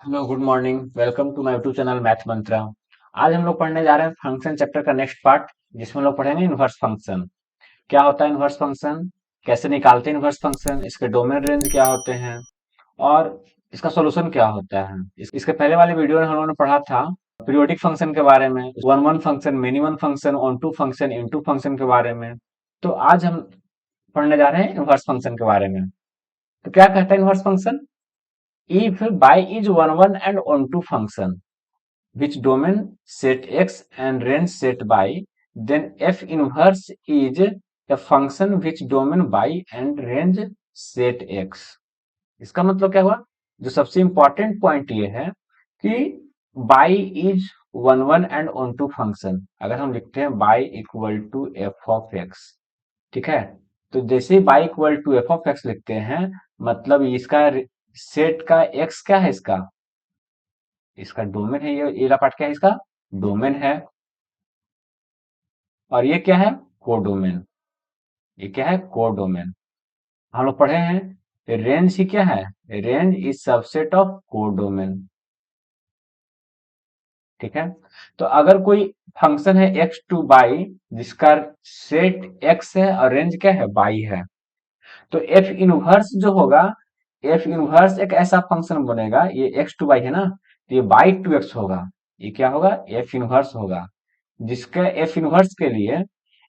Hello good morning. Welcome to my YouTube channel math Mantra. आज हम लोग पढ़ने जा रहे हैं फंक्शन चैप्टर का नेक्स्ट पार्ट, जिसमें हम लोग पढ़ेंगे इनवर्स फंक्शन। क्या होता है इनवर्स फंक्शन, कैसे निकालते हैं इनवर्स फंक्शन, इसके डोमेन रेंज क्या होते हैं और इसका सॉल्यूशन क्या होता है। इसके पहले वाले वीडियो में हम लोगों ने पढ़ा था पीरियोडिक फंक्शन के बारे में, one one function, many one function, onto function, into function के बारे में। तो आज हम पढ़ने जा रहे हैं इनवर्स फंक्शन के बारे में। तो क्या कहता है inverse function? If by is one and onto function which domain set x and range set by, then f inverse is a function which domain by and range set x। इसका मतलब क्या हुआ? जो सबसे इंपॉर्टेंट पॉइंट ये है कि y is one one and onto function, अगर हम लिखते हैं y equal to f of x, ठीक है। तो जैसे ही y equal to f of x लिखते हैं, मतलब इसका सेट का एक्स क्या है, इसका डोमेन है। ये वाला पार्ट क्या है, इसका डोमेन है। और ये क्या है, कोडोमेन। ये क्या है, कोडोमेन। हम लोग पढ़े हैं रेंज ही क्या है, range is subset of codomain, ठीक है। तो अगर कोई फंक्शन है एक्स टू बाई, जिसका सेट एक्स है और रेंज क्या है, बाई है, तो एफ इनवर्स जो होगा, एफ इनवर्स एक ऐसा फंक्शन बनेगा, ये एक्स टू बाई है ना, तो ये बाई टू एक्स होगा। ये क्या होगा, एफ इनवर्स होगा, जिसका एफ इनवर्स के लिए,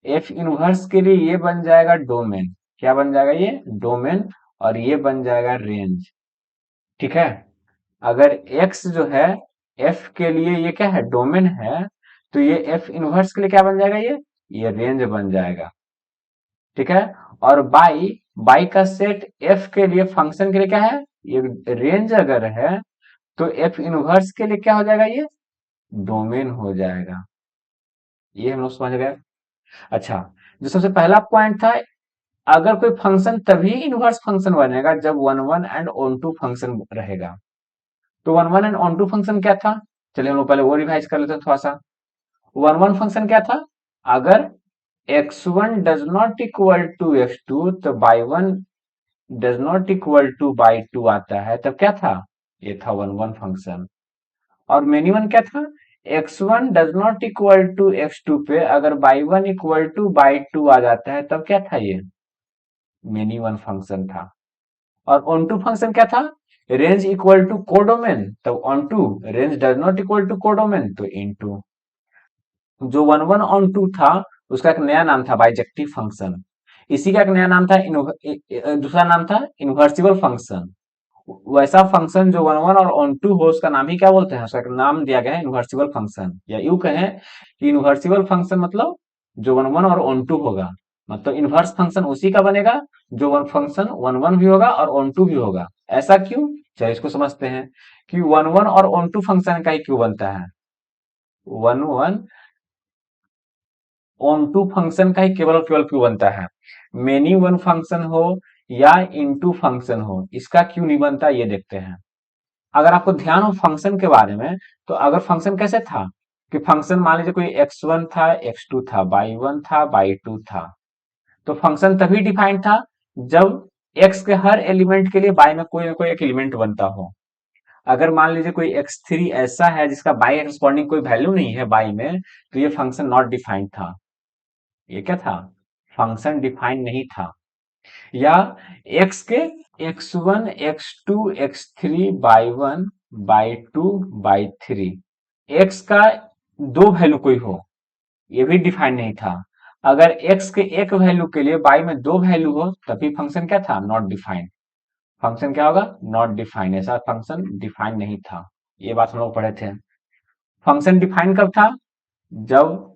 एफ इनवर्स के लिए ये बन जाएगा डोमेन। क्या बन जाएगा, ये डोमेन। और ये बन जाएगा रेंज, ठीक है। अगर एक्स जो है एफ के लिए ये क्या है, डोमेन है, तो ये एफ इनवर्स के लिए क्या बन जाएगा, ये रेंज बन जाएगा, ठीक है। और बाई, बाई का सेट एफ के लिए, फंक्शन के लिए क्या है, ये रेंज अगर है, तो एफ इनवर्स के लिए क्या हो जाएगा, ये डोमेन हो जाएगा। ये हम लोग समझ गए। अच्छा, जो सबसे पहला पॉइंट था, अगर कोई फंक्शन तभी इनवर्स फंक्शन बनेगा जब one one and onto function रहेगा। तो one one and onto function क्या था, चलिए हम लोग पहले वो रिवाइज कर लेते हैं थोड़ा सा। वन वन फंक्शन क्या था, अगर x1 does not equal to x2, तो by one does not equal to y to आता है, तब क्या था, ये था वन वन फंक्शन। और मेनी वन क्या था, x1 does not equal to x2 पे अगर y one equal to y two आ जाता है, तब क्या था, ये मेनी वन फंक्शन था। और ऑन टू फंक्शन क्या था, रेंज इक्वल टू कोडोमेन, तो onto, range does not equal to codomain, तो इन टू। जो वन वन ऑन टू था, उसका एक नया नाम था बाइजेक्टिव फंक्शन। इसी का एक नया नाम था दूसरा नाम था इन्वर्सिबल फंक्शन। वैसा फंक्शन जो वन वन और ऑन टू हो, उसका नाम ही क्या बोलते हैं, उसका एक नाम दिया गया है इन्वर्सिबल फंक्शन। या यूं कहें कि इन्वर्सिबल फंक्शन मतलब जो वन वन और ऑन टू होगा, मतलब इन्वर्स फंक्शन उसी का बनेगा जो वन फंक्शन वन वन भी होगा और ऑन टू भी होगा। ऐसा क्यों, चलिए इसको समझते हैं कि वन वन और ऑन टू फंक्शन का ही क्यों बनता है। One one onto function का ही केवल और केवल क्यों बनता है, मेनी वन फंक्शन हो या इनटू फंक्शन हो, इसका क्यों नहीं बनता, ये देखते हैं। अगर आपको ध्यान हो फंक्शन के बारे में, तो अगर फंक्शन कैसे था कि फंक्शन मान लीजिए कोई x1 था, x2 था, बाई वन था, बाई टू था, तो फंक्शन तभी डिफाइंड था जब x के हर एलिमेंट के लिए बाई में कोई ना कोई एक एलिमेंट बनता हो। अगर मान लीजिए कोई x3 ऐसा है जिसका बाई करस्पॉन्डिंग कोई वैल्यू नहीं है बाई में, तो ये फंक्शन नॉट डिफाइंड था। ये क्या था, फंक्शन डिफाइंड नहीं था। या x के x1 x2 x3 by one by two by three, x का दो वैल्यू कोई हो, ये भी डिफाइंड नहीं था। अगर x के एक वैल्यू के लिए बाई में दो वैल्यू हो, तभी फंक्शन क्या था, नॉट डिफाइंड। फंक्शन क्या होगा, नॉट डिफाइंड, ऐसा फंक्शन डिफाइंड नहीं था। ये बात हम लोग पढ़े थे। फंक्शन डिफाइंड कब था, जब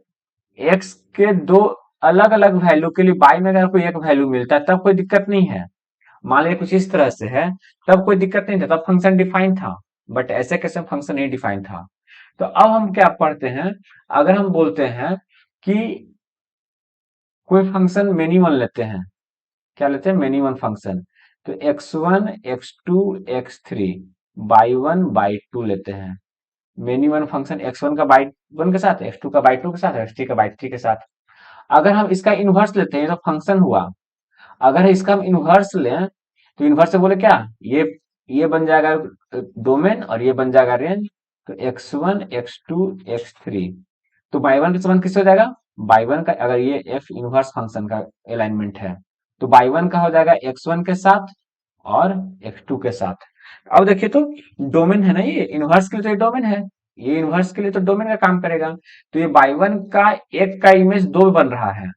x के दो अलग अलग वैल्यू के लिए बाई में अगर कोई एक वैल्यू मिलता है, तब कोई दिक्कत नहीं है। मान लीजिए कुछ इस तरह से है, तब कोई दिक्कत नहीं था, तब फंक्शन डिफाइन था। बट ऐसे कैसे फंक्शन नहीं डिफाइन था। तो अब हम क्या पढ़ते हैं, अगर हम बोलते हैं कि कोई फंक्शन मेनी वन लेते हैं, क्या लेते हैं, मेनी वन फंक्शन, तो x1 x2 x3 by one by two लेते हैं। मेनी वन फंक्शन x1 का बाई वन के साथ, x2 का बाई टू के साथ, x3 का बाई थ्री के साथ। अगर हम इसका इनवर्स लेते हैं तो फंक्शन हुआ। अगर इसका हम इनवर्स लें, तो इनवर्स से बोले क्या, ये ये बन जाएगा डोमेन और ये बन जाएगा रेंज। तो x1 x2 x3, तो बाई वन का संबंध किससे हो जाएगा? बाई वन का, अगर ये एफ इनवर्स फंक्शन का अलाइनमेंट है तो बाई वन का हो जाएगा x1 के साथ और x2 के साथ। अब देखिए तो डोमेन है ना, ये इनवर्स के लिए तो ये डोमेन है, ये इनवर्स के लिए तो डोमेन का काम करेगा। तो ये बाई वन का एक का इमेज दो बन रहा है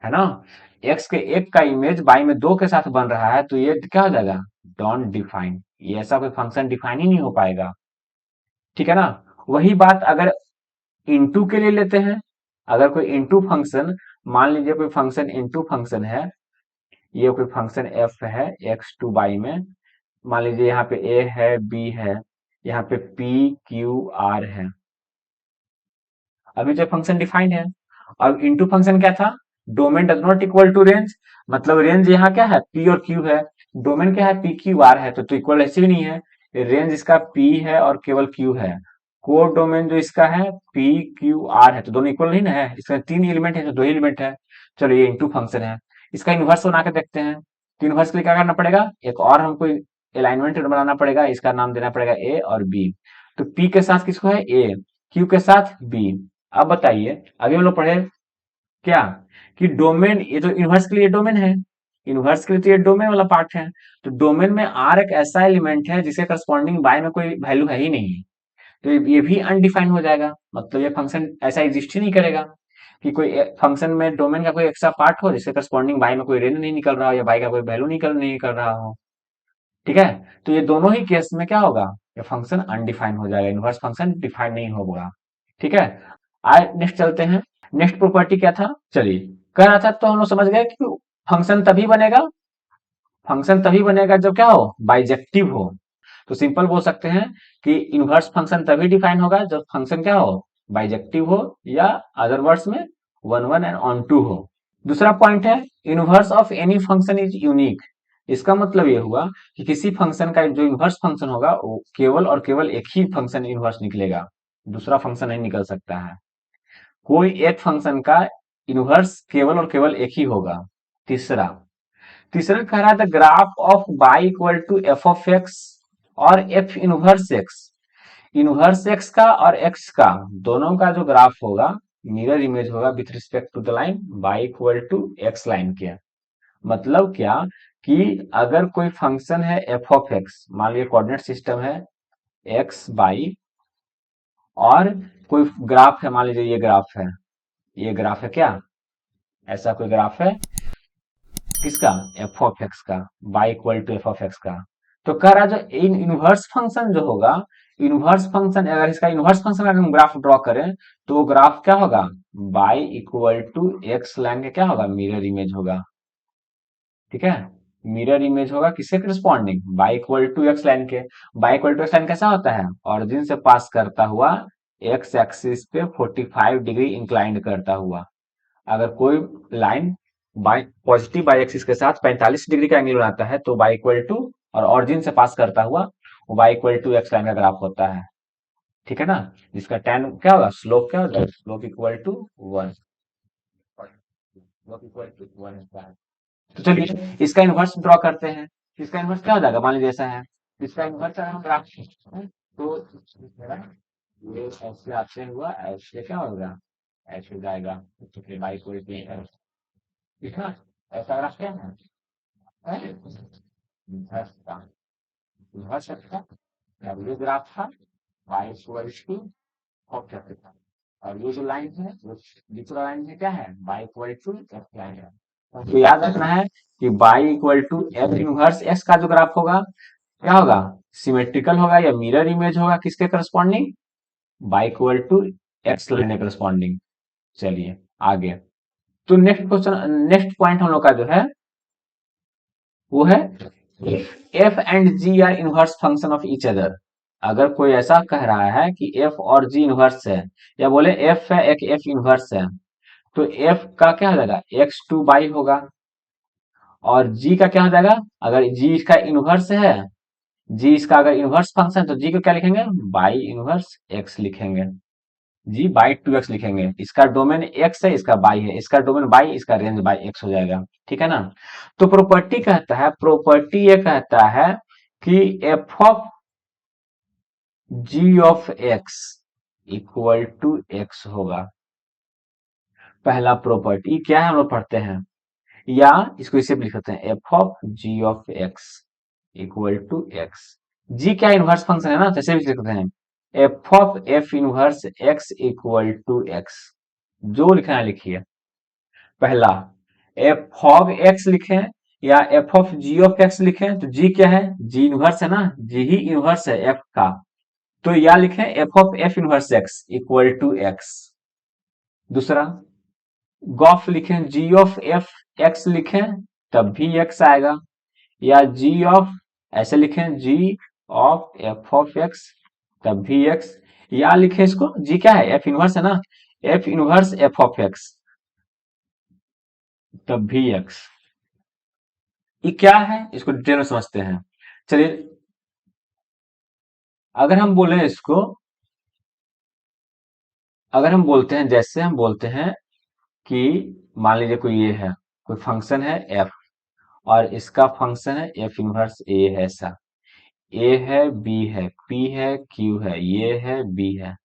ना, एक्स के एक का इमेज बाई में दो के साथ बन रहा है, तो ये क्या हो जाएगा? डोंट डिफाइन, ये ऐसा कोई फंक्शन डिफाइन ही नहीं हो पाएगा। ठीक है ना। वही बात अगर इनटू के लिए लेते हैं, अगर कोई इनटू फंक्शन, मान लीजिए कोई फंक्शन इनटू फंक्शन है, ये कोई फंक्शन एफ है एक्स टू बाई में, मान लीजिए यहाँ पे ए है बी है, यहाँ पे पी क्यू आर है, अभी तो फंक्शन डिफाइंड है। और इनटू फंक्शन क्या था? Domain does not equal to range, मतलब रेंज यहाँ क्या है? पी और क्यू है, डोमेन क्या है? पी क्यू आर है, तो इक्वल ऐसे भी नहीं है, रेंज इसका पी है और केवल क्यू है, कोड डोमेन जो इसका है पी क्यू आर है, तो दोनों इक्वल नहीं ना है, इसका तीन एलिमेंट है तो दो एलिमेंट है। चलो ये इनटू फंक्शन है, इसका इनवर्स बना के देखते हैं। तो इनवर्स के लिए क्या करना पड़ेगा? एक और हमको अलाइनमेंट बनाना पड़ेगा, इसका नाम देना पड़ेगा ए और बी। तो पी के साथ किसको है? ए, क्यू के साथ बी। अब बताइए, अभी हम लोग पढ़े क्या कि डोमेन, ये तो इनवर्स के लिए डोमेन है, इनवर्स के लिए तो ये डोमेन वाला पार्ट है। तो डोमेन में आर एक ऐसा एलिमेंट है जिसके करस्पॉन्डिंग बाय में कोई वैल्यू है ही नहीं, तो ये भी अनडिफाइंड हो जाएगा, मतलब ये फंक्शन ऐसा एग्जिस्ट ही नहीं करेगा कि कोई फंक्शन में डोमेन का कोई एक्स्ट्रा पार्ट हो जिसके करस्पॉन्डिंग बाय में कोई रेंज नहीं निकल रहा हो या बाय का कोई वैल्यू नहीं कर रहा हो। ठीक है, तो ये दोनों ही केस में क्या होगा? ये फंक्शन अनडिफाइंड हो जाएगा, इनवर्स फंक्शन डिफाइंड नहीं होगा। ठीक है, आए नेक्स्ट चलते हैं। नेक्स्ट प्रॉपर्टी क्या था? चलिए, कह रहा था तो हम लोग समझ गए कि फंक्शन तभी बनेगा, फंक्शन तभी बनेगा जब क्या हो? बाइजेक्टिव हो। तो सिंपल बोल सकते हैं कि इनवर्स फंक्शन तभी डिफाइन होगा जब फंक्शन क्या हो? बाइजेक्टिव हो, या अदर वर्ड्स में one one and onto हो। दूसरा पॉइंट है inverse of any function is unique. इसका मतलब ये हुआ कि किसी फंक्शन का जो इनवर्स फंक्शन होगा वो केवल और केवल एक ही फंक्शन इनवर्स निकलेगा, दूसरा फंक्शन नहीं निकल सकता है। कोई एक फंक्शन का इनवर्स केवल और केवल एक ही होगा। तीसरा तीसरा कह रहा था graph of y equal to f of x और f inverse x, inverse x का और एक्स का दोनों का जो ग्राफ होगा मिरर इमेज होगा with respect to the line y equal to x line के। मतलब क्या कि अगर कोई फंक्शन है एफ ऑफ एक्स, मान लीजिए कोऑर्डिनेट सिस्टम है एक्स बाई, और कोई ग्राफ है, मान लीजिए ये ग्राफ है, ये ग्राफ है क्या? ऐसा कोई ग्राफ है किसका? एफ ऑफ एक्स का, y equal to f of x का। तो कह रहा जो इन इनवर्स फंक्शन जो होगा, इनवर्स फंक्शन अगर इसका इनवर्स फंक्शन अगर हम ग्राफ ड्रॉ करें तो वो ग्राफ क्या होगा? Y equal to x line का क्या होगा? मिरर इमेज होगा। ठीक है, मिरर इमेज होगा किसके corresponding? Y equal to x line के। Y equal to x line कैसा होता है? ऑरिजिन से पास करता हुआ एक्स एक्सिस पे 45 डिग्री इंक्लाइंड करता हुआ। अगर कोई line y positive y axis के साथ 45 डिग्री का एंगल बनाता है तो बाई इक्वल टू, और ऑरिजिन से पास करता हुआ, वो y equal to x line का ग्राफ होता है। ठीक है ना, जिसका tan क्या होगा? स्लोप क्या होगा? Slope equal to 1, slope equal to 1 होता है। तो चलिए इसका इनवर्स ड्रॉ करते हैं। इसका इनवर्स क्या हो जाएगा? मान लीजिए ऐसा है, इसका इनवर्स अगर हम ग्राफ तो ये ऐसे आते हुआ ऐसे क्या होगा? ऐसे जाएगा, तो बाई इक्वल टू, ठीक है, ऐसा ग्राफ क्या है? इनवर्स का, इनवर्स का, अब ये ग्राफ था y इक्वल टू ऑफ कैसे था, और ये जो लाइन है वो दूसरा लाइन है क्या है? y equal to f line है। तो याद रखना है कि y equal to f inverse x का जो ग्राफ होगा क्या होगा? सिमेट्रिकल होगा या मिरर इमेज होगा किसके corresponding? y equal to x line के करस्पॉन्डिंग। चलिए आगे, तो नेक्स्ट क्वेश्चन, नेक्स्ट पॉइंट हम लोग का जो है वो है f and g are inverse function of each other. अगर कोई ऐसा कह रहा है कि एफ और जी इनवर्स है, या बोले एफ है एक एफ इनवर्स है, तो एफ का क्या हो जाएगा? एक्स टू बाई होगा, और जी का क्या हो जाएगा? अगर जी इसका इनवर्स है, जी इसका अगर इनवर्स फंक्शन, तो जी को क्या लिखेंगे? बाई इनवर्स एक्स लिखेंगे, जी बाई टू एक्स लिखेंगे। इसका डोमेन एक्स है, इसका बाई है, इसका डोमेन बाई, इसका रेंज बाई एक्स हो जाएगा। ठीक है ना। तो प्रॉपर्टी कहता है, प्रॉपर्टी ये कहता है कि f of ji of x equal to x होगा। पहला प्रॉपर्टी क्या है हम लोग पढ़ते हैं, या इसको इसे भी लिख सकते हैं F of ji of x equal to X. G क्या इनवर्स फंक्शन है ना, जैसे भी लिख सकते हैं F of f inverse x equal to x. जो लिखना है लिखिए। पहला एफ ऑफ एक्स लिखें या f of ji of x लिखें, तो जी क्या है, जी इनवर्स है ना, जी ही इनवर्स है एफ का, तो या लिखें f of f inverse x equal to x. दूसरा गॉफ लिखें, जी ऑफ एफ एक्स लिखें तब भी एक्स आएगा, या जी ऑफ ऐसे लिखें g of F of x तब भी एक्स, या लिखें इसको जी क्या है एफ इनवर्स है ना, F inverse F of x तब भी एक्स। ये क्या है इसको डिटेल में समझते हैं। चलिए अगर हम बोले इसको, अगर हम बोलते हैं, जैसे हम बोलते हैं कि मान लीजिए कोई ये है, कोई फंक्शन है एफ और इसका फंक्शन है एफ इनवर्स ए है, ऐसा ए है बी है पी है क्यू है ये है बी है,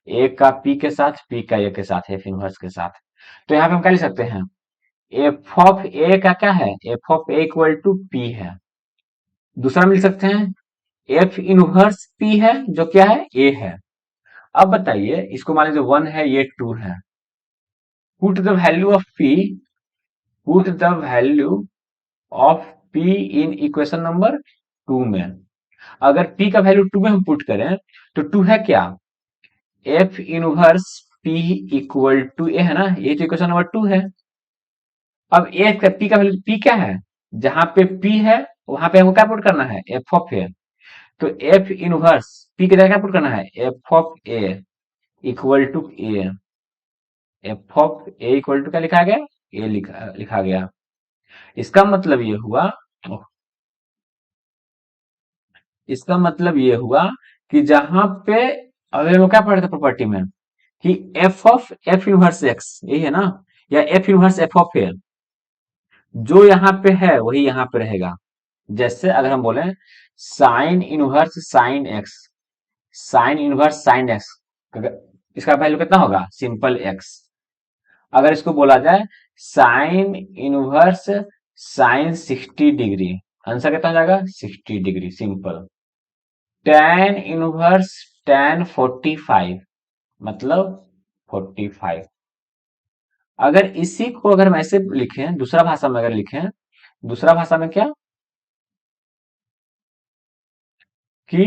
ए का पी के साथ पी का ए के साथ एफ इनवर्स के साथ। तो यहाँ पे हम क्या लिख सकते हैं, एफ ऑफ ए का क्या है, f of a equal to p है। दूसरा मिल सकते हैं एफ इनवर्स पी है जो क्या है ए है। अब बताइए इसको मान लीजिए 1 है ये 2 है, put the value of P, put the value of P in equation number 2 में। अगर p का वैल्यू 2 में हम पुट करें तो 2 है क्या, f inverse p equal to a है ना, ये तो इक्वेशन नंबर 2 है। अब ए का p का वैल्यू p क्या है, जहां पे p है वहां पे हमको क्या पुट करना है एफ ऑफ ए, तो एफ इनवर्स p की जगह क्या पुट करना है f of a equal to a, f of a equal to क्या लिखा गया ए लिखा गया। इसका मतलब ये हुआ, इसका मतलब ये हुआ कि जहां पे अगर हम लोग क्या पढ़े थे प्रॉपर्टी में कि f of f inverse x यही है ना, या एफ इनवर्स एफ ऑफ ए, जो यहाँ पे है वही यहाँ पे रहेगा। जैसे अगर हम बोले sine inverse sine x, sine inverse sine x, इसका वैल्यू कितना होगा सिंपल एक्स। अगर इसको बोला जाए sine inverse sine 60 degree, answer कितना हो जाएगा 60 degree simple. tan inverse tan 45 मतलब 45। अगर इसी को अगर हम ऐसे लिखें, दूसरा भाषा में अगर लिखें, दूसरा भाषा में क्या कि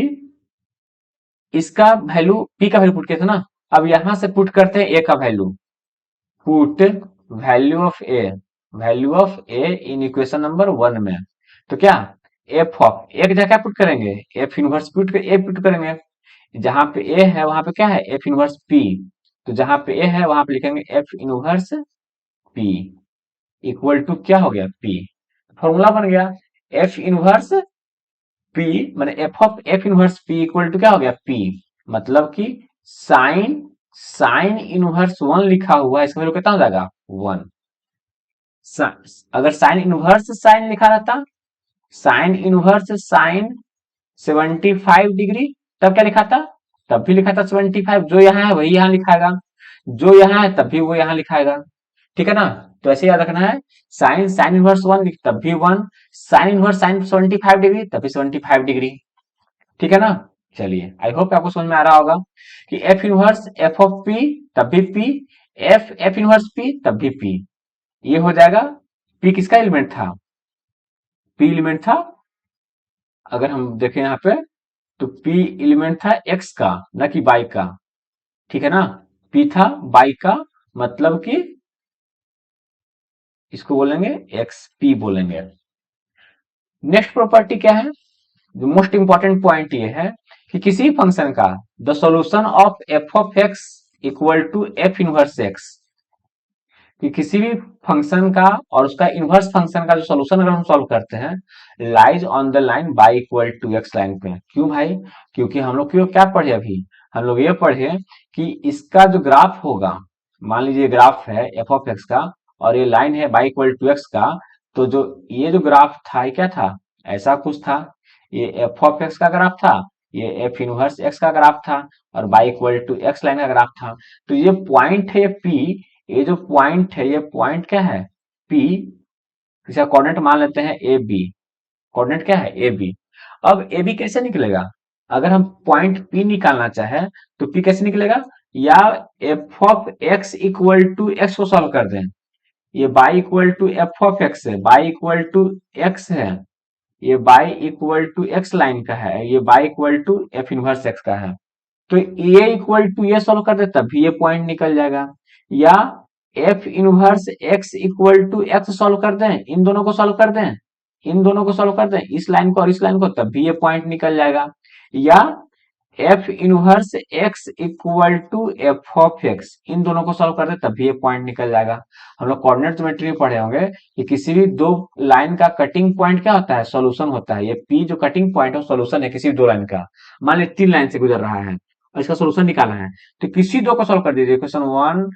इसका वैल्यू p का वैल्यू पुट किया था ना, अब यहां से पुट करते हैं a का value, put value of A, value of A in equation number 1 में। तो क्या एफ ऑफ ए की जगह क्या पुट करेंगे एफ इनवर्स पुट कर ए पुट करेंगे, जहां पे ए है वहां पे क्या है एफ इनवर्स पी, तो जहां पे ए है वहां पे लिखेंगे f inverse p equal to क्या हो गया पी, फॉर्मूला बन गया एफ इनवर्स पी माने f of f inverse p equal to क्या हो गया पी, मतलब कि साइन साइन इनवर्स 1 लिखा हुआ है इसका वैल्यू कितना हो जाएगा 1। अगर साइन इनवर्स साइन लिखा रहता, साइन इनवर्स साइन 75 डिग्री, तब क्या लिखा था, तब भी लिखा था 75, जो यहाँ है वही यहाँ लिखाएगा, जो यहाँ है तब भी वो यहाँ लिखाएगा, ठीक है ना। तो ऐसे याद रखना है साइन साइन इनवर्स 1 तब भी 1, साइन इनवर्स साइन 75 डिग्री तब भी 75 डिग्री, ठीक है ना। चलिए आई होप आपको समझ में आ रहा होगा कि F inverse F of P तब भी P, F F inverse P तब भी पी, ये हो जाएगा। पी किसका एलिमेंट था, पी एलिमेंट था, अगर हम देखें यहाँ पे तो पी एलिमेंट था एक्स का न कि बाई का, ठीक है ना, पी था बाई का, मतलब कि इसको बोलेंगे एक्स पी बोलेंगे। नेक्स्ट प्रॉपर्टी क्या है, जो मोस्ट इंपॉर्टेंट पॉइंट ये है कि किसी फंक्शन का the solution of x equal to f inverse x, कि किसी भी फंक्शन का और उसका इनवर्स फंक्शन का जो सॉल्यूशन अगर हम सॉल्व करते हैं lies on the line y equal to x line पे। क्यों भाई, क्योंकि हम लोग क्यों क्या पढ़े अभी, हम लोग ये पढ़े कि इसका जो ग्राफ होगा, मान लीजिए ग्राफ है एफ ऑफ एक्स का और ये लाइन है बाई इक्वल टू एक्स का, तो जो ये जो ग्राफ था ये क्या था ऐसा कुछ था, ये एफ ऑफ एक्स का ग्राफ था, ये एफ इनवर्स एक्स का ग्राफ था, और y equal to x line का ग्राफ था। तो ये पॉइंट है ये पी, ये जो पॉइंट है ये पॉइंट क्या है, पी, इसका कोऑर्डिनेट मान लेते हैं ए बी, कोऑर्डिनेट क्या है ए बी। अब ए बी कैसे निकलेगा, अगर हम पॉइंट पी निकालना चाहें तो पी कैसे निकलेगा, या f of x equal to x को सॉल्व कर दें, ये y equal to f of x है, बाई इक्वल टू एक्स है, ये y equal to x line का है, ये y equal to f inverse x का है। तो ये इक्वल टू ये सॉल्व कर दे तब भी ये पॉइंट निकल जाएगा, या f inverse x equal to x solve कर दें, इन दोनों को सॉल्व कर दें, इन दोनों को सॉल्व कर दें, इस लाइन को और इस लाइन को, तब भी ये पॉइंट निकल जाएगा। या f inverse x equal to f of x, इन दोनों को सॉल्व कर दे तब भी ये पॉइंट निकल जाएगा। हम लोग कोऑर्डिनेट ज्योमेट्री में पढ़े होंगे कि किसी भी दो लाइन का कटिंग पॉइंट क्या होता है, सॉल्यूशन होता है। ये पी जो कटिंग पॉइंट है सॉल्यूशन है किसी भी दो लाइन का। मान ली तीन लाइन से गुजर रहा है और इसका सोल्यूशन निकालना है, तो किसी दो को सॉल्व कर दीजिए, क्वेश्चन वन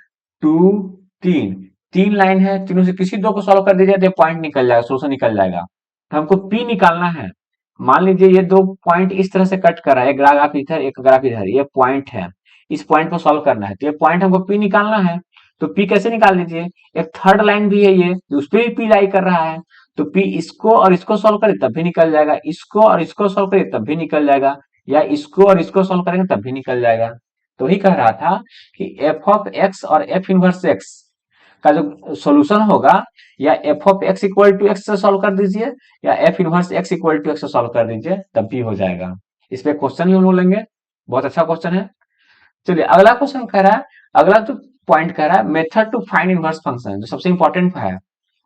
टू तीन, तीन लाइन है, तीनों से किसी दो को सॉल्व कर दीजिए तो पॉइंट निकल जाएगा, सोल्यूशन निकल जाएगा। तो हमको पी निकालना है। मान लीजिए ये दो पॉइंट इस तरह से कट कर रहा है, एक ग्राफ इधर एक ग्राफ इधर, ये पॉइंट है, इस पॉइंट को सॉल्व करना है, तो ये पॉइंट हमको पी निकालना है। तो पी कैसे निकाल लीजिए, एक थर्ड लाइन भी है ये, उस पर भी पी लाई कर रहा है, तो पी इसको और इसको सॉल्व करे तब भी निकल जाएगा, इसको और इसको सॉल्व करे तब भी निकल जाएगा, या इसको और इसको सॉल्व करेंगे तब भी निकल जाएगा। तो वही कह रहा था कि एफ ऑफ एक्स और एफ इनवर्स एक्स का जो सॉल्यूशन होगा, या f of x equal to x से सॉल्व कर दीजिए, या f inverse x equal to x से सॉल्व कर दीजिए, तब भी हो जाएगा। इस पे क्वेश्चन भी हम लोग लेंगे, बहुत अच्छा क्वेश्चन है। चलिए अगला क्वेश्चन कह रहा है, अगला जो पॉइंट कह रहा है method to find inverse function, जो सबसे इंपॉर्टेंट है।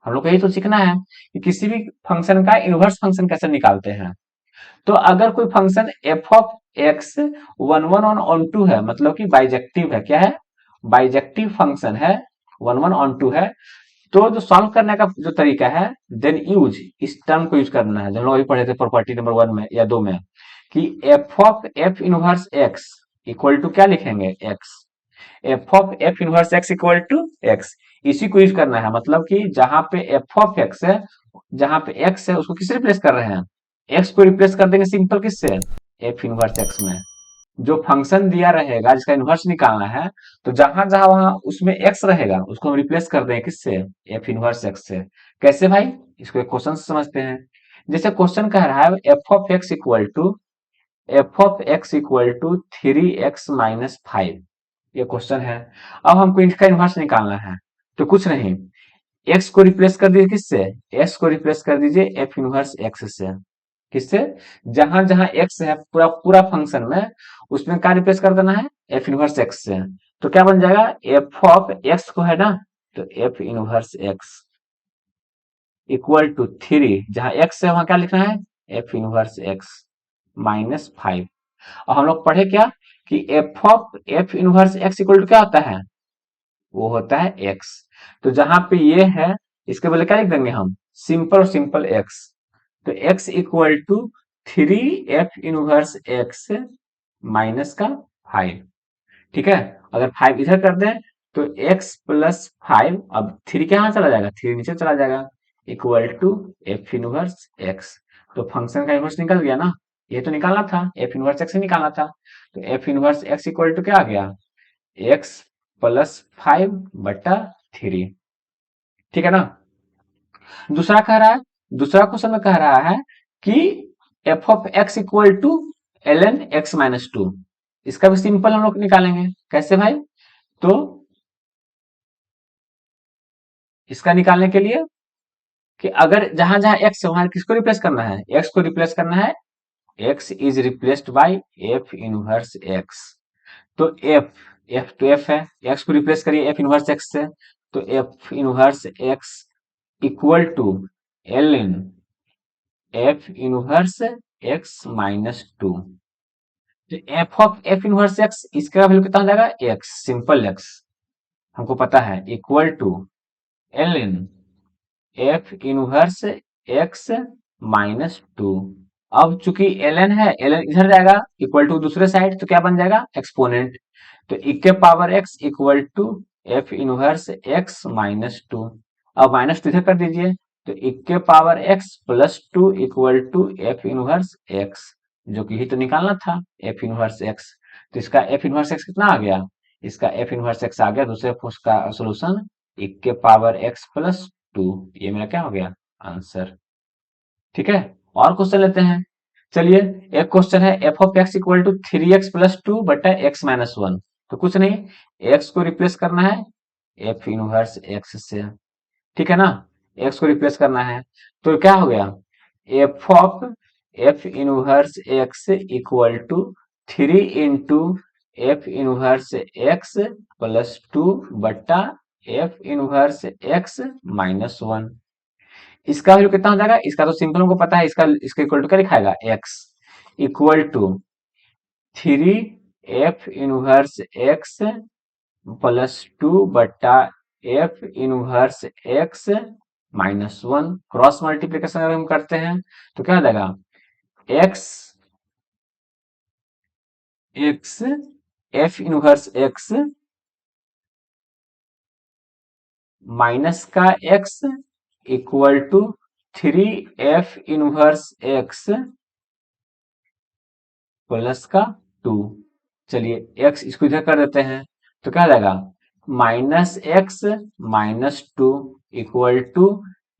हम लोग को यही तो सीखना है कि किसी भी फंक्शन का इनवर्स फंक्शन कैसे निकालते हैं। तो अगर कोई function f of x one one onto है, मतलब कि बाइजेक्टिव है, क्या है, बाइजेक्टिव फंक्शन है, वन वन ऑन टू है, तो जो सॉल्व करने का जो तरीका है, देन यूज, इस टर्म को यूज करना है जो हम लोग अभी पढ़े थे प्रॉपर्टी नंबर वन में या दो में, कि f of f inverse x equal to क्या लिखेंगे, x, f of f inverse x equal to x, इसी को यूज करना है। मतलब कि जहां पे एफ ऑफ एक्स है, जहां पे एक्स है उसको किससे रिप्लेस कर रहे हैं, एक्स को रिप्लेस कर देंगे सिंपल किससे, एफ इनवर्स एक्स में। जो फंक्शन दिया रहेगा जिसका इनवर्स निकालना है, तो जहां जहां वहां उसमें एक्स रहेगा उसको हम रिप्लेस कर देंगे किससे, एफ इनवर्स एक्स से। कैसे भाई, इसको एक क्वेश्चन से समझते हैं। जैसे क्वेश्चन कह रहा है f of x equal to three x minus five, ये क्वेश्चन है। अब हमको इसका इनवर्स निकालना है, तो कुछ नहीं, एक्स को रिप्लेस कर दीजिए किससे, एक्स को रिप्लेस कर दीजिए एफ इनवर्स एक्स से। किससे, जहां जहां एक्स है पूरा पूरा फंक्शन में, उसमें क्या रिप्लेस कर देना है, एफ इनवर्स एक्स से। तो क्या बन जाएगा, एफ ऑफ एक्स को है ना, तो f inverse x equal to three, जहां एक्स है वहां क्या लिखना है, f inverse x minus five. और हम लोग पढ़े क्या, कि f of f inverse x equal to क्या होता है, वो होता है एक्स। तो जहां पे ये है इसके बदले क्या लिख देंगे हम, सिंपल और सिंपल एक्स। तो x equal to three f inverse x minus का फाइव, ठीक है। अगर फाइव इधर कर दें तो एक्स प्लस फाइव, अब थ्री कहाँ चला जाएगा, थ्री नीचे चला जाएगा, equal to f inverse x. तो फंक्शन का इनवर्स निकल गया ना, ये तो निकालना था, एफ इनवर्स एक्स निकालना था। तो f inverse x equal to क्या आ गया, एक्स प्लस फाइव बटा थ्री, ठीक है ना। दूसरा कह रहा है, दूसरा क्वेश्चन में कह रहा है कि f of x equal to l n x minus two, इसका भी सिंपल हम लोग निकालेंगे। कैसे भाई, तो इसका निकालने के लिए कि अगर जहां जहां एक्स है वहां किसको रिप्लेस करना है, एक्स को रिप्लेस करना है, x is replaced by f inverse x. तो एफ, एफ तो एफ है, एक्स को रिप्लेस करिए एफ इनवर्स एक्स से, तो f inverse x equal to l n f inverse x minus two. तो f of f inverse x, इसका value कितना हो जाएगा, एक्स, सिंपल एक्स हमको पता है, equal to l n f inverse x minus two. अब चूंकि एल एन है, एल एन इधर जाएगा इक्वल टू दूसरे साइड, तो क्या बन जाएगा, एक्सपोनेंट। तो e के power x equal to f inverse x minus two. अब माइनस टू इधर कर दीजिए, तो e के power x plus 2 equal to f inverse x, जो कि ही तो निकालना था एफ इनवर्स x। तो इसका एफ इनवर्स x कितना आ गया, इसका एफ इनवर्स x आ गया दूसरे उसका सोल्यूशन e के पावर x प्लस 2। ये मेरा क्या हो गया आंसर। ठीक है, और क्वेश्चन लेते हैं। चलिए, एक क्वेश्चन है f of x equal to 3x plus 2 बटा एक्स माइनस 1। तो कुछ नहीं, x को रिप्लेस करना है एफ इनवर्स x से। ठीक है ना, x को रिप्लेस करना है। तो क्या हो गया, f of f inverse x equal to 3 into f inverse x plus 2 बटा एफ इनवर्स x माइनस 1। इसका वैल्यू कितना हो जाएगा, इसका तो सिंपल हमको पता है, इसका इक्वल टू क्या लिखाएगा, x equal to 3 f inverse x plus 2 बटा f inverse x minus 1। Cross multiplication अगर हम करते हैं तो क्या हो जाएगा, x f inverse x minus का x equal to 3 f inverse x plus का 2। चलिए x इसको इधर कर देते हैं तो क्या हो जाएगा, minus x minus 2 equal to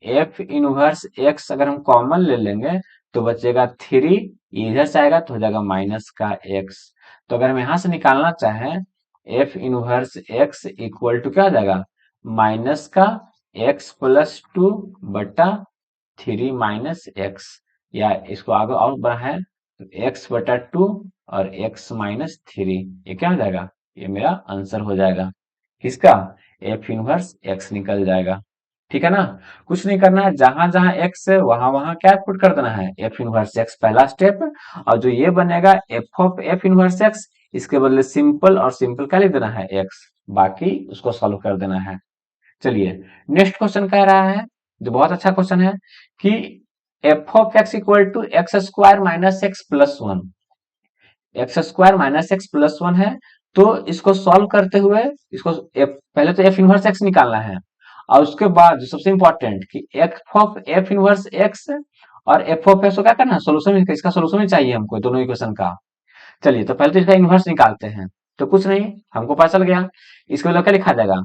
f inverse x अगर हम कॉमन ले लेंगे तो बचेगा 3, इधर से आएगा तो हो जाएगा माइनस का x। तो अगर हम यहां से निकालना चाहें f inverse x equal to क्या हो जाएगा, माइनस का x प्लस 2 बटा 3 माइनस x, या इसको आगे और बढ़ाएं तो x बटा 2 और x माइनस 3, ये क्या हो जाएगा, ये मेरा आंसर हो जाएगा। किसका, एफ इनवर्स x निकल जाएगा। ठीक है ना, कुछ नहीं करना है, जहां जहां x है वहां वहां क्या पुट कर देना है, एफ इनवर्स x पहला स्टेप। और जो ये बनेगा F of f inverse x, इसके बदले सिंपल और सिंपल क्या लिख देना है x, बाकी उसको सॉल्व कर देना है। चलिए, नेक्स्ट क्वेश्चन कह रहा है, जो बहुत अच्छा क्वेश्चन है, कि f of x equal to x square minus x plus 1, x square minus x plus 1 है। तो इसको सॉल्व करते हुए इसको पहले तो एफ इनवर्स एक्स निकालना है, और उसके बाद जो सबसे इंपॉर्टेंट कि f of f inverse x और एफ ऑफ एक्स को क्या करना है, सोल्यूशन, इसका सोल्यूशन ही चाहिए हमको दोनों इक्वेशन का। चलिए, तो पहले तो इसका इनवर्स निकालते हैं। तो कुछ नहीं, हमको पता चल गया, इसके लिए क्या लिखा जाएगा,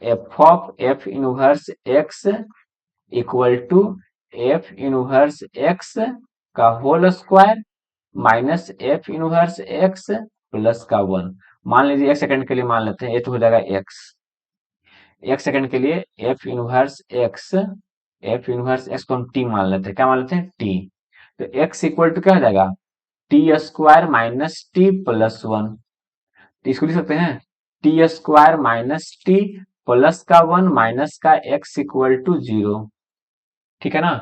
f of f inverse x equal to f inverse x का whole square minus f inverse x plus का 1। मान लीजिए एक सेकंड के लिए मान लेते हैं, ये तो हो जाएगा एक्स, एक सेकंड के लिए एफ इनवर्स एक्स को हम टी मान लेते हैं, क्या मान लेते हैं, टी। तो एक्स इक्वल टू क्या हो जाएगा, T square minus T plus 1। तो इसको लिख सकते हैं T square minus T plus का 1 माइनस का एक्स इक्वल टू 0। ठीक है ना,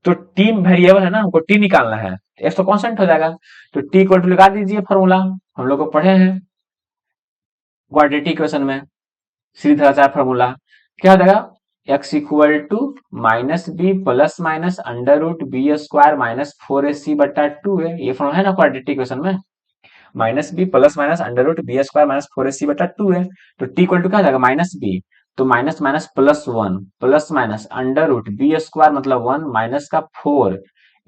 तो टी वेरिएबल है ना, हमको टी निकालना है, एक्स तो कांस्टेंट हो जाएगा। तो टी इक्वल टू लगा दीजिए, फॉर्मूला हम लोग को पढ़े हैं क्वाड्रेटिक इक्वेशन में, सीधा फॉर्मूला क्या हो जाएगा, x equal to minus b plus minus under root b square minus 4ac बटा 2 है, ये फॉर्मूला है ना क्वाड्रेटिक इक्वेशन में, minus b plus minus under root b square minus 4ac बटा 2 है। तो टी इक्वल टू क्या हो जाएगा, माइनस बी, तो minus minus plus 1 plus minus under root b square मतलब 1 माइनस का 4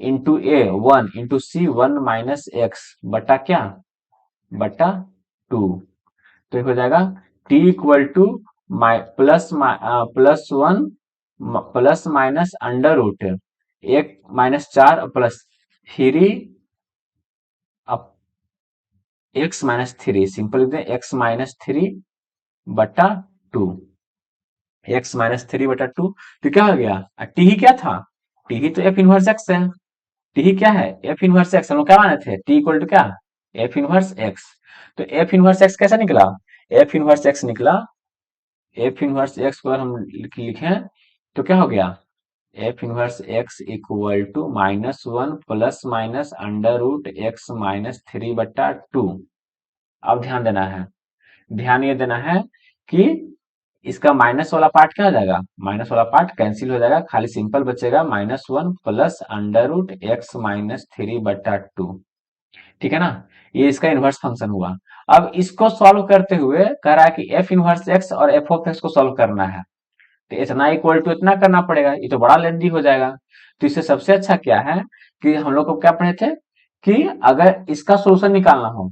into a 1 into c 1 minus x बटा क्या, बटा 2। तो हो जाएगा t equal to plus plus 1 plus minus under root एक minus 4 plus 3 x minus 3, simple लिखते हैं एक्स माइनस 3 बटा 2, एक्स माइनस 3 बटा 2। तो क्या हो गया, टी ही क्या था, टी ही तो एफ इनवर्स एक्स है, टी ही क्या है, एफ इनवर्स एक्स। हम लोग क्या माने थे, टी इक्वल टू क्या, एफ इनवर्स एक्स। तो एफ इनवर्स एक्स कैसा निकला, एफ इनवर्स एक्स निकला, एफ इनवर्स एक्स को अगर हम लिखें तो क्या हो गया, f inverse x equal to minus 1 plus minus under root x minus 3 बटा 2। अब ध्यान देना है, ध्यान ये देना है कि इसका माइनस वाला पार्ट क्या हो जाएगा, माइनस वाला पार्ट कैंसिल हो जाएगा, खाली सिंपल बचेगा minus 1 plus under root x minus 3 बटा 2। ठीक है ना, ये इसका इनवर्स फंक्शन हुआ। अब इसको सॉल्व करते हुए कह रहा है कि एफ इनवर्स एक्स और एफ ऑफ एक्स को सॉल्व करना है। तो इतना इक्वल टू इतना करना पड़ेगा, ये तो बड़ा लेंदी हो जाएगा। तो इससे सबसे अच्छा क्या है कि हम लोग को क्या पढ़े थे कि अगर इसका सोल्यूशन निकालना हो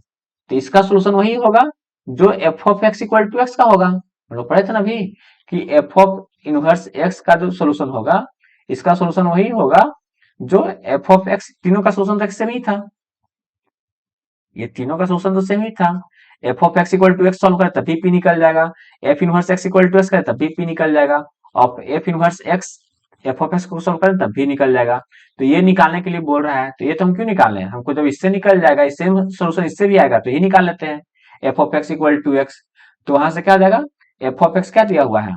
तो इसका सोल्यूशन वही होगा जो f of x equal to x का होगा। हम लोग पढ़े थे ना अभी कि एफ ऑफ इनवर्स एक्स का जो सोल्यूशन होगा इसका सोल्यूशन वही होगा जो एफ ऑफ एक्स, तीनों का सोल्यूशन तो सेम ही था, ये तीनों का सोल्यूशन तो सेम ही था। F of x equal to x solve करे तभी पी निकल जाएगा, f inverse x equal to x करे तभी पी निकल जाएगा, और f inverse x f of x को सॉल्व करें तब भी निकल जाएगा। तो ये निकालने के लिए बोल रहा है, तो ये तो हम क्यों निकाल रहे हैं, हमको जब इससे निकल जाएगा, इससे सोल्यूशन इससे भी आएगा तो ये निकाल लेते हैं। F of x equal to x, तो वहां से क्या आ जाएगा, एफ ऑफ एक्स क्या दिया हुआ है,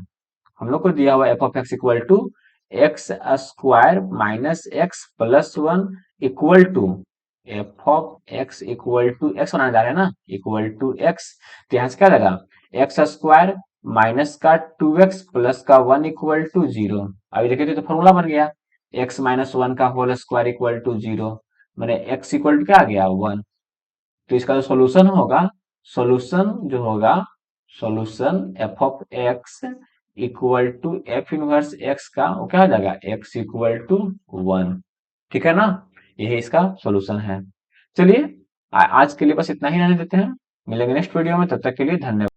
हम लोग को दिया हुआ f of x equal to x square minus x plus one equal to f of x equal to x बनाने जा रहे हैं ना, इक्वल टू एक्स। तो यहां से क्या लगा, एक्स स्क्वायर माइनस का टू एक्स प्लस का वन इक्वल टू जीरो। अभी देखिए तो फॉर्मूला बन गया, एक्स माइनस वन का whole square equal to zero, मैंने एक्स इक्वल टू क्या आ गया वन। तो इसका जो सोल्यूशन होगा, सोल्यूशन जो होगा, solution f of x equal to f inverse x का वो क्या हो जाएगा, एक्स इक्वल टू वन। ठीक है ना, यही इसका सोल्यूशन है। चलिए आज के लिए बस इतना ही रहने देते हैं, मिलेंगे नेक्स्ट वीडियो में, तब तक के लिए धन्यवाद।